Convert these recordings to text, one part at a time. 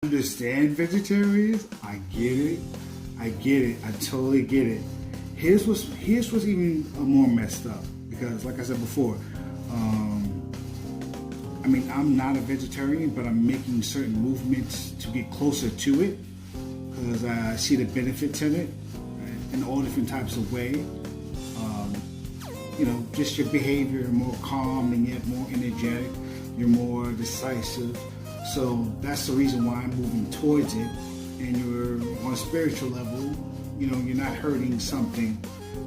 understand vegetarians. I get it. I totally get it. Here's what's even more messed up, because like I said before, I mean, I'm not a vegetarian, but I'm making certain movements to get closer to it because I see the benefits in it, right, in all different types of ways. You know, just your behavior more calm and yet more energetic. You're more decisive. So that's the reason why I'm moving towards it. And you're on a spiritual level, you know, you're not hurting something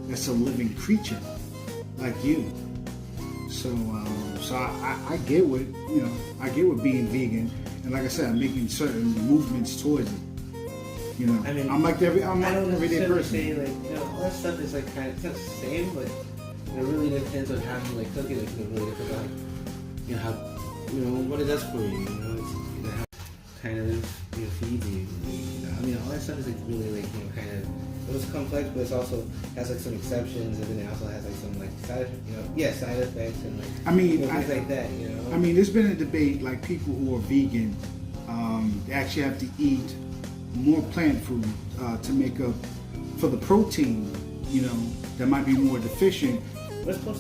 that's a living creature like you. So I get what, you know, I get what being vegan. And like I said, I'm making certain movements towards it. You know, I mean, I'm like everyday person. Say, like, you know, all that stuff is like kind of, it's not the same, but it really depends on how you like cook it. It really depends on, you know, how, you know, what it does for you. You know, it's, you know, how kind of, you know, feeds you. You know, I mean, all that stuff is like really like, you know, kind of, it was complex, but it's also has like some exceptions, and then it also has like some like side effects and like, I mean, you know, things like that. You know, I mean, there's been a debate like people who are vegan, they actually have to eat more plant food to make up for the protein, you know, that might be more deficient.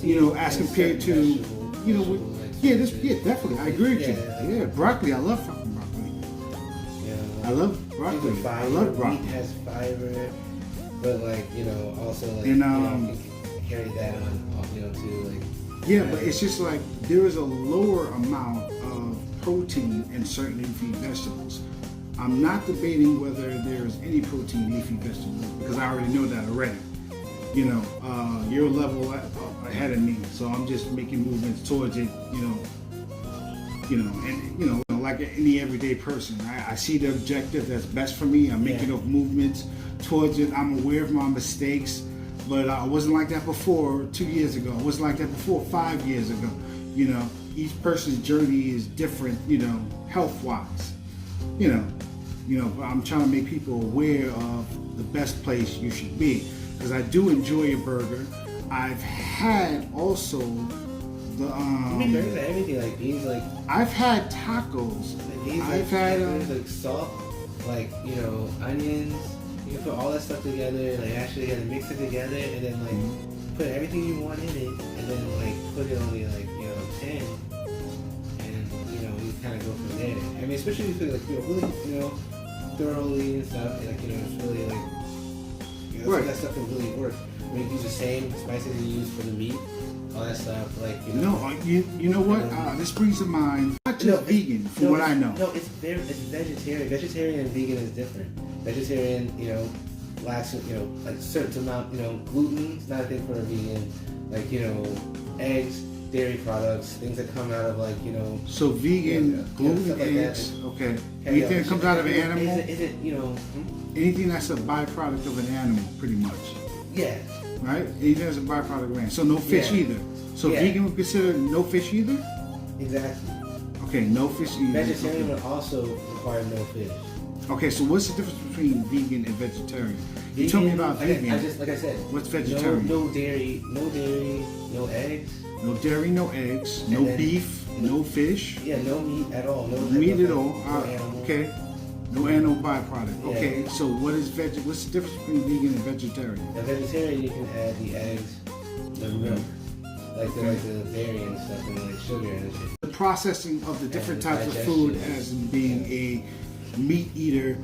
You know, as compared to, you know, definitely, I agree with you. Yeah, broccoli, I love fucking broccoli. Yeah, I love broccoli. I love broccoli. Meat has fiber, but like, you know, also like, and, you know, you can carry that on, you know, too, like. Yeah, but it's just like there is a lower amount of protein in certain leafy vegetables. I'm not debating whether there's any protein in leafy vegetables because I already know that already. You know, you're a level ahead of me, so I'm just making movements towards it. And you know, like any everyday person, I see the objective that's best for me. I'm making those movements towards it. I'm aware of my mistakes, but I wasn't like that before 2 years ago. I wasn't like that before 5 years ago. You know, each person's journey is different. You know, health-wise. You know, but I'm trying to make people aware of the best place you should be. Because I do enjoy a burger. I've had also the I mean, burgers are everything, like beans, like I've had tacos. Like beans, I've had like salt, like, you know, onions. You can put all that stuff together, like actually you gotta mix it together, and then like put everything you want in it, and then like put it on the, like, you know, pan, and you know, you kind of go from there. I mean, especially if you like, you know, really, you know, thoroughly and stuff, and, like, you know, it's really like. Right. That stuff can really work. I mean, you use the same spices you use for the meat, all that stuff. Like, you know. No, you know what? This brings to mind not just vegan, from what I know. No, it's vegetarian. Vegetarian and vegan is different. Vegetarian, you know, lacks, you know, like certain amount, you know, gluten is not a thing for a vegan. Like, you know, eggs, dairy products, things that come out of, like, you know. So vegan, gluten, eggs, okay. Anything that comes out of an animal. Is it, you know? Anything that's a byproduct of an animal, pretty much. Yeah. Right? Anything that's a byproduct of an animal. So no fish either. So vegan would consider no fish either? Exactly. Okay, no fish either. Vegetarian would also require no fish. Okay, so what's the difference between vegan and vegetarian? You told me about vegan. Like I said. What's vegetarian? No dairy, no eggs. No dairy, no eggs, no beef, no fish. Yeah, no meat at all. No meat at all. No animal. Okay. No animal byproduct. Yeah. Okay, so what's the difference between vegan and vegetarian? A vegetarian, you can add the eggs, the milk, like the dairy and stuff, and like sugar and shit. The processing of the different types of food as in being a meat eater,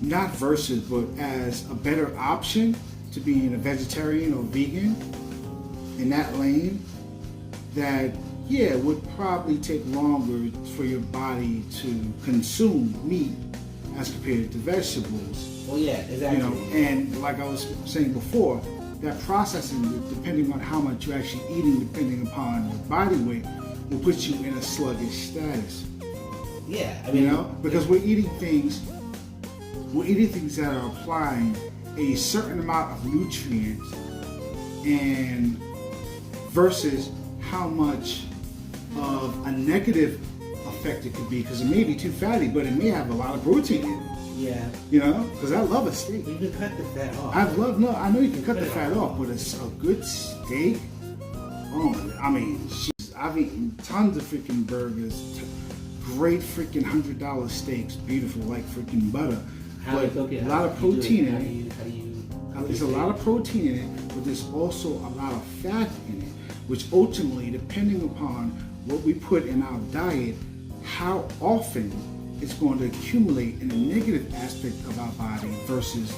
not versus, but as a better option to being a vegetarian or vegan in that lane, that would probably take longer for your body to consume meat as compared to vegetables. Well, yeah, exactly. You know, and like I was saying before, that processing, depending on how much you're actually eating, depending upon your body weight, will put you in a sluggish status. Yeah, I mean, you know, because we're eating things that are applying a certain amount of nutrients, and versus how much of a negative effect it could be, because it may be too fatty, but it may have a lot of protein in it. Yeah. You know, because I love a steak. You can cut the fat off. I know you can cut the fat off, but it's a good steak. Oh, I mean, I've eaten tons of freaking burgers, great freaking $100 steaks, beautiful like freaking butter, but a lot of How do protein you in do it. it? How do you There's a lot of protein in it, but there's also a lot of fat in it, which ultimately, depending upon what we put in our diet, how often it's going to accumulate in the negative aspect of our body versus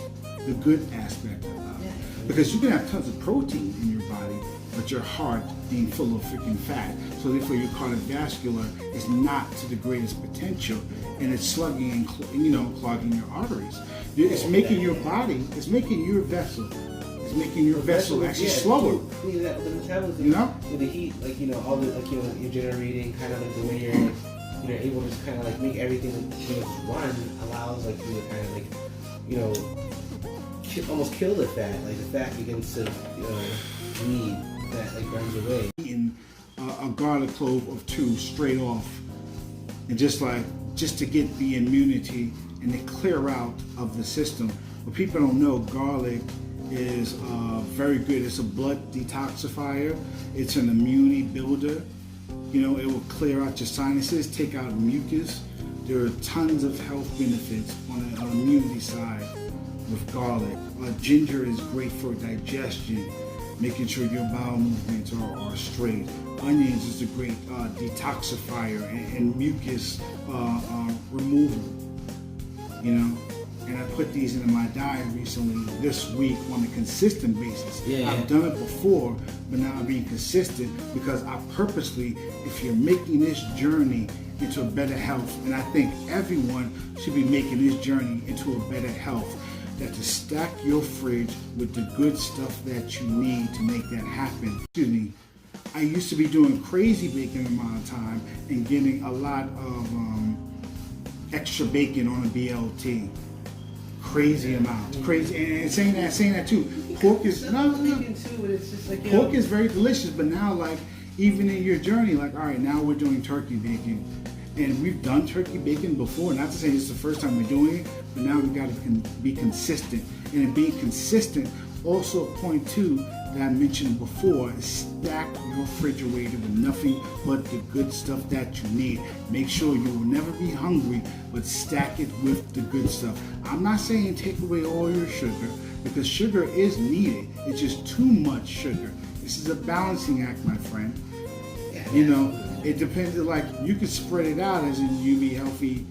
the good aspect of our body. Because you can have tons of protein in your body, but your heart being full of freaking fat. So therefore your cardiovascular is not to the greatest potential, and it's slugging and clogging your arteries. It's making your body, it's making your vessel actually slower. The metabolism, You know? with the heat, like, all the, like, you're generating kind of like the way you're, like, able to just kind of like make everything run allows like you to kind of like, almost kill the fat. Like the fat begins to bleed, that like runs away. Eating a garlic clove or two straight off, and just to get the immunity and the clear out of the system. What people don't know, garlic is very good. It's a blood detoxifier. It's an immunity builder. It will clear out your sinuses, take out mucus. There are tons of health benefits on the immunity side with garlic. Ginger is great for digestion, making sure your bowel movements are straight. Onions is a great detoxifier and mucus removal. And I put these into my diet recently this week on a consistent basis. I've done it before, but now I'm being consistent because I purposely, if you're making this journey into a better health, and I think everyone should be making this journey into a better health, that to stack your fridge with the good stuff that you need to make that happen. Excuse me. I used to be doing crazy baking amount of time and getting a lot of extra bacon on a BLT. Crazy amounts, crazy, and saying that too. Pork is pork is very delicious, but now like even in your journey, like all right, now we're doing turkey bacon, and we've done turkey bacon before. Not to say it's the first time we're doing it, but now we got to be consistent. And in being consistent, also point two that I mentioned before, is stack your refrigerator with nothing but the good stuff that you need. Make sure you will never be hungry, but stack it with the good stuff. I'm not saying take away all your sugar, because sugar is needed. It's just too much sugar. This is a balancing act, my friend. It depends, like you could spread it out as in you be healthy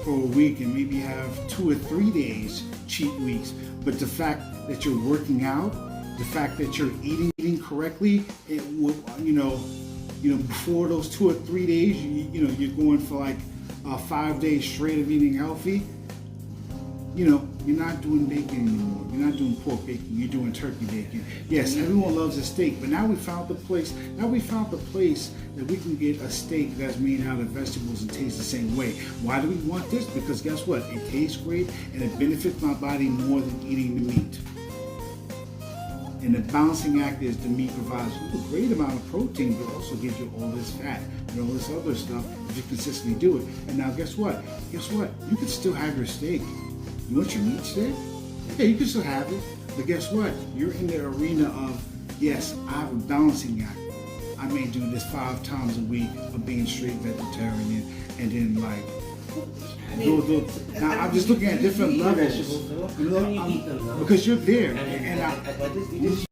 for a week and maybe have 2 or 3 days cheat weeks. But the fact that you're working out, the fact that you're eating correctly, it will, before those 2 or 3 days, you're going for like 5 days straight of eating healthy. You're not doing bacon anymore. You're not doing pork bacon. You're doing turkey bacon. Yes, everyone loves a steak, but now we found the place. Now we found the place that we can get a steak that's made out of vegetables and tastes the same way. Why do we want this? Because guess what? It tastes great and it benefits my body more than eating the meat. And the balancing act is the meat provides you a great amount of protein, but also gives you all this fat and all this other stuff if you consistently do it. And now guess what? You can still have your steak. You want your meat steak? Yeah, you can still have it. But guess what? You're in the arena of, yes, I have a balancing act. I may do this 5 times a week of being straight vegetarian, and then like, now I'm just looking at different levels. Vegetables, though. You eat them, though. Because you're there. And I just